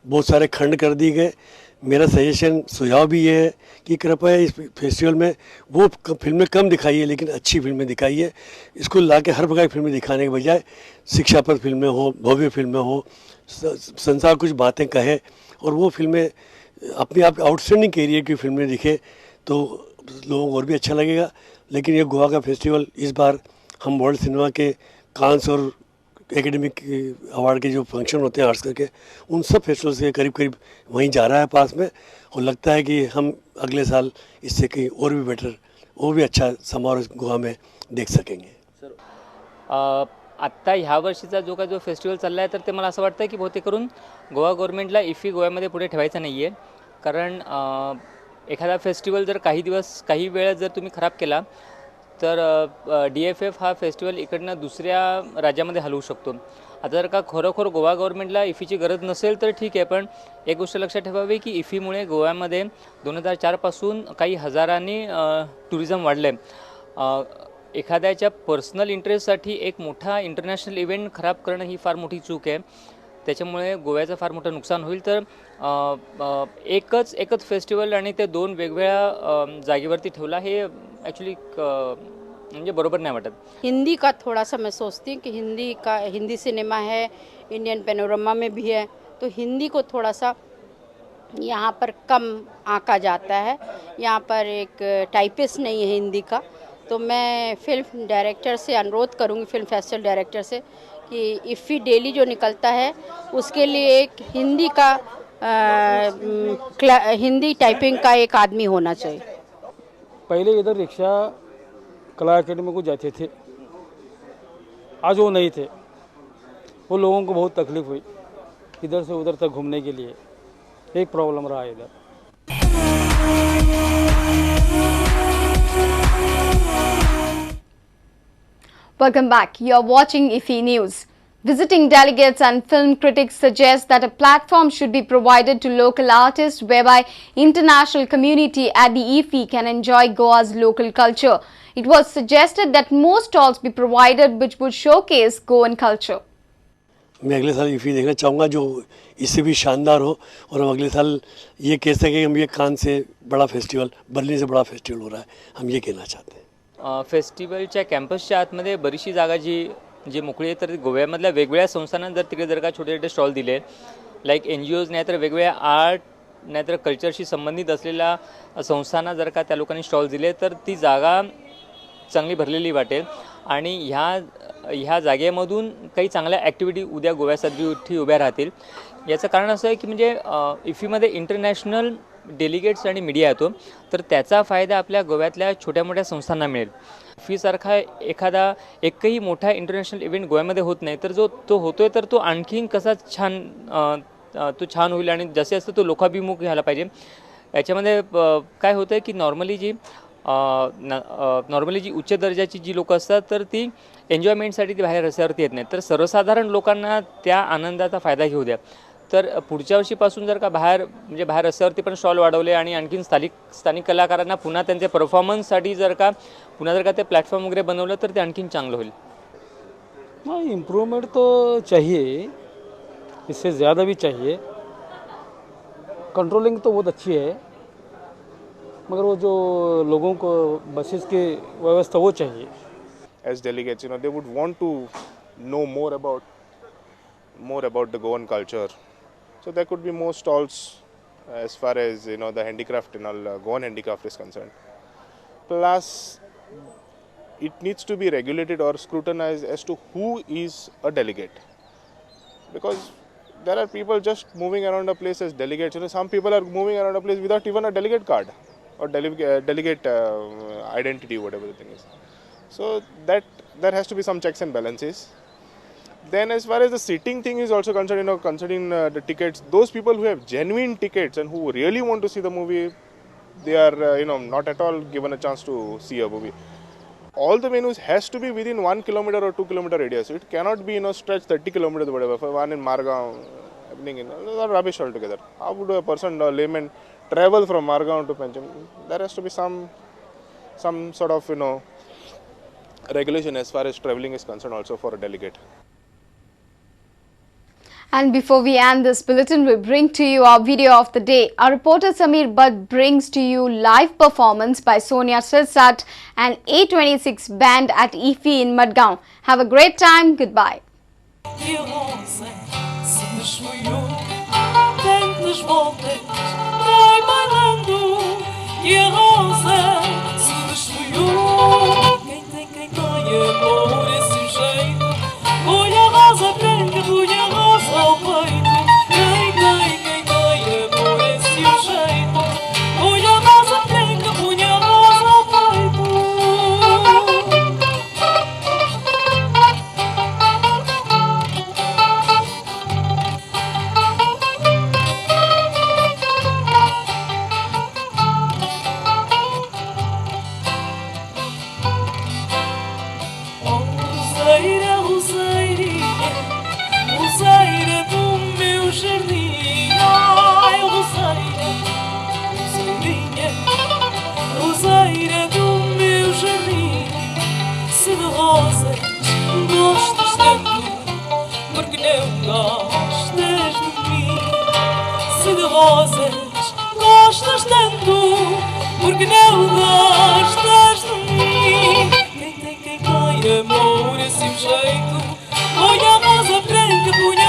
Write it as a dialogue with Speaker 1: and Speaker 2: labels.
Speaker 1: बहुत सारे खंड कर दिए गए। मेरा सजेशन सुझाव भी ये है कि कृपया इस फेस्टिवल में वो फिल्में कम दिखाइए, लेकिन अच्छी फिल्में दिखाइए। इसको ला के हर प्रकार की फिल्में दिखाने के बजाय शिक्षाप्रद फिल्में हो, भव्य फिल्में हो, संसार कुछ बातें कहे, और वो फिल्में अपने आप आउटस्टैंडिंग कैरियर की फिल्में दिखे तो लोगों को और भी अच्छा लगेगा। लेकिन ये गोवा का फेस्टिवल इस बार हम वर्ल्ड सिनेमा के कांस और एकेडमिक अवार्ड के जो फंक्शन होते हैं आर्ट्स करके, उन सब फेस्टिवल्स के करीब करीब वहीं जा रहा है पास में, और लगता है कि हम अगले साल इससे कहीं और भी बेटर, और भी अच्छा समारोह गोवा में देख सकेंगे।
Speaker 2: सर आत्ता ह्या वर्षीचा जो फेस्टिवल चालला आहे तर ते मला असं वाटतं की बहुतेक करून गोवा गव्हर्नमेंटला इफी गोव्यामध्ये पुढे ठेवायचं नाही आहे, कारण एखादा फेस्टिवल जर काही वेळ जर तुम्ही खराब केला तर DFF हा फेस्टिवल इकडनं दुसऱ्या राज्यामध्ये हलवू शकतो। आता जर का खरोखर गोवा गव्हर्नमेंटला इफीची गरज नसेल तर ठीक आहे, पण एक गोष्ट लक्षात ठेवावी की इफीमुळे गोव्यामध्ये 2004 पासून काही हजारांनी टुरिझम वाढले। एखाद्याच्या पर्सनल इंटरेस्टसाठी एक मोठा इंटरनॅशनल इव्हेंट खराब करणं ही फार मोठी चूक आहे। त्याच्यामुळे गोव्याचं फार मोठं नुकसान होईल। तर एकच फेस्टिवल आणि ते दोन वेगवेगळ्या जागेवरती ठेवला हे ॲक्च्युली म्हणजे बरोबर नाही वाटत।
Speaker 3: हिंदी का थोड़ा सा मैं सोचती हूँ कि हिंदी सिनेमा है, इंडियन पैनोरमा में भी है, तो हिंदी को थोड़ा सा यहाँ पर कम आंका जाता है। यहाँ पर एक टाइपिस्ट नहीं है हिंदी का, तो मैं फिल्म डायरेक्टर से अनुरोध करूँगी, फिल्म फेस्टिवल डायरेक्टर से, कि इफ़ी डेली जो निकलता है उसके लिए एक हिंदी टाइपिंग का एक आदमी होना चाहिए।
Speaker 4: पहले इधर रिक्शा कला अकेडमी को जाते थे, आज वो नहीं थे। वो लोगों को बहुत तकलीफ हुई इधर से उधर तक घूमने के लिए, एक प्रॉब्लम रहा इधर।
Speaker 5: Welcome back. You are watching IffI News. Visiting delegates and film critics suggest that a platform should be provided to local artists whereby international community at the IffI can enjoy Goa's local culture. It was suggested that more stalls be provided which would showcase Goan culture.
Speaker 1: मैं अगले साल IffI देखना चाहूँगा जो इससे भी शानदार हो, और हम अगले साल ये कह सकें हम ये कान से बड़ा फेस्टिवल, बर्लिन से बड़ा फेस्टिवल हो रहा है, हम ये कहना चाहते हैं।
Speaker 2: फेस्टिवलच्या कॅम्पसच्या आतमध्ये बरीचशी जागा जी मोकळी आहे, तर गोव्यामधल्या वेगवेगळ्या संस्थांना जर तिकडे जर का छोटे छोटे स्टॉल दिले, लाईक NGOज नाहीतर वेगवेगळ्या आर्ट नाहीतर कल्चरशी संबंधित असलेल्या संस्थांना जर का त्या लोकांनी स्टॉल दिले तर ती जागा चांगली भरलेली वाटेल। आणि ह्या जागेमधून काही चांगल्या ॲक्टिव्हिटी उद्या गोव्यासाठी उभ्या राहतील। याचं कारण असं आहे की म्हणजे इफीमध्ये इंटरनॅशनल डेलिगेट्स आणि मीडिया येतो, तर त्याचा फायदा आपल्या गोव्यातल्या छोट्या मोठ्या संस्थांना मिळेल। इफीसारखा एकही मोठा इंटरनॅशनल इव्हेंट गोव्यामध्ये होत नाही, तर तो होतोय तर तो आणखीन कसा छान होईल आणि जसे असतं तो लोकाभिमुख घ्यायला पाहिजे। याच्यामध्ये काय होतं की नॉर्मली जी उच्च दर्जाची जी लोक असतात तर ती एन्जॉयमेंटसाठी ती बाहेर रस्त्यावरती येत नाहीत, तर सर्वसाधारण लोकांना त्या आनंदाचा फायदा घेऊ द्या। तर पुढच्या वर्षीपासून जर का बाहेर रस्त्यावरती पण स्टॉल वाढवले आणि आणखीन स्थानिक कलाकारांना पुन्हा त्यांचे परफॉर्मन्ससाठी जर का ते प्लॅटफॉर्म वगैरे बनवलं तर ते आणखीन चांगलं होईल।
Speaker 4: हाँ, इम्प्रूवमेंट तो चाहिए, इससे ज़्यादा भी चाहिए। कंट्रोलिंग तो बहुत अच्छी है, मगर वो जो लोगों को बसेस की व्यवस्था वो चाहिए।
Speaker 6: As delegates, they would want to know more about the Goan culture. So there could be more stalls as far as the handicraft and all Goan handicraft is concerned. Plus, it needs to be regulated or scrutinized as to who is a delegate, because there are people just moving around a place as delegates. Some people are moving around a place without even a delegate card or delegate identity, whatever the thing is. So that there has to be some checks and balances. Then as far as the sitting thing is also concerned, concerning the tickets, those people who have genuine tickets and who really want to see the movie, they are not at all given a chance to see a movie. All the venues has to be within 1 kilometer or 2 kilometer radius. So it cannot be stretch 30 kilometers or whatever. For one in Margaon happening, those are rubbish altogether. How would a person, a layman, travel from Margaon to Pancham? There has to be some sort of regulation as far as traveling is concerned also for a delegate.
Speaker 5: And before we end this bulletin, we bring to you our video of the day. Our reporter Samir Butt brings to you live performance by Sonia Sirsat and A26 band at IffI in Madgaon. Have a great time. Goodbye.
Speaker 7: Roseira do meu jardim, ai roseirinha, roseira do meu jardim. Se de rosas gostas tanto, porque não gostas de mim? Se de rosas gostas tanto, porque não gostas de mim? Quem tem amor a seu jeito, põe a rosa branca, põe